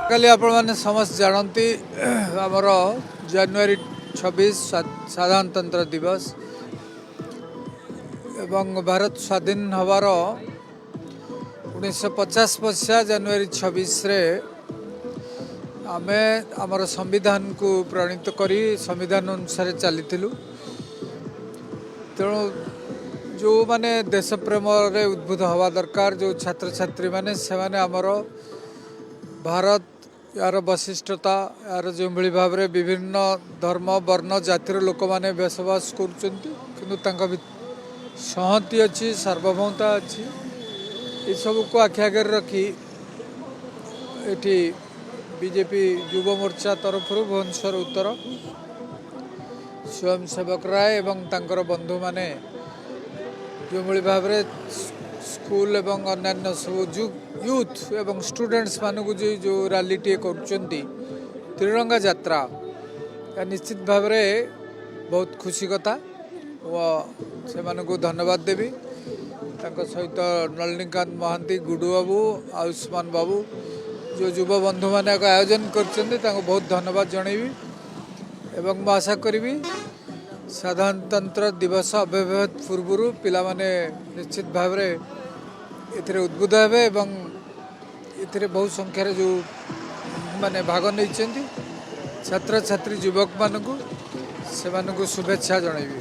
କାଲି ଆପଣମାନେ ସମସ୍ତେ ଜାଣନ୍ତି ଆମର ଜାନୁଆରୀ 26 ସାଧାରଣତନ୍ତ୍ର ଦିବସ ଏବଂ ଭାରତ ସ୍ୱାଧୀନ ହେବାର 1950 ମସିହା ଜାନୁଆରୀ 26ରେ ଆମେ ଆମର ସମ୍ବିଧାନକୁ ପ୍ରଣୀତ କରି ସମ୍ବିଧାନ ଅନୁସାରେ ଚାଲିଥିଲୁ। ତେଣୁ ଯେଉଁମାନେ ଦେଶ ପ୍ରେମରେ ଉଦ୍ବୁଦ୍ଧ ହେବା ଦରକାର, ଯେଉଁ ଛାତ୍ରଛାତ୍ରୀମାନେ ସେମାନେ ଆମର ଭାରତ यार वैशिष्टता यार जो भाव में विभिन्न धर्म वर्ण जातिर लोक मैंने बसवास कर संहति अच्छी सार्वभौमता अच्छी ये सब को आखि आगे रखी ये बीजेपी युव मोर्चा तरफ भुवनेश्वर उत्तर स्वयंसेवक राय एवं तांकर बंधु माने जो भाव में स्कूल एवं अन्य सब यूथ एवं स्टूडेंट्स मानक जो रैली टे कर त्रिरंगा यात्रा निश्चित भाव में बहुत खुशी कथा से मानक धन्यवाद देवी सहित नलिनीकांत महांती गुडू बाबू आयुष्मान बाबू जो युव बंधु मैंने आयोजन कर बहुत धन्यवाद जनइबी एवं आशा करी साधारणतंत्र दिवस अव्यवहित पूर्व पिला माने निश्चित भाव में एथिरे उद्बुद्ध हेबे एवं एथिरे बहुत संख्यार जो माने भाग नहीं छात्र छात्री युवक मानक से शुभेच्छा जनइबी।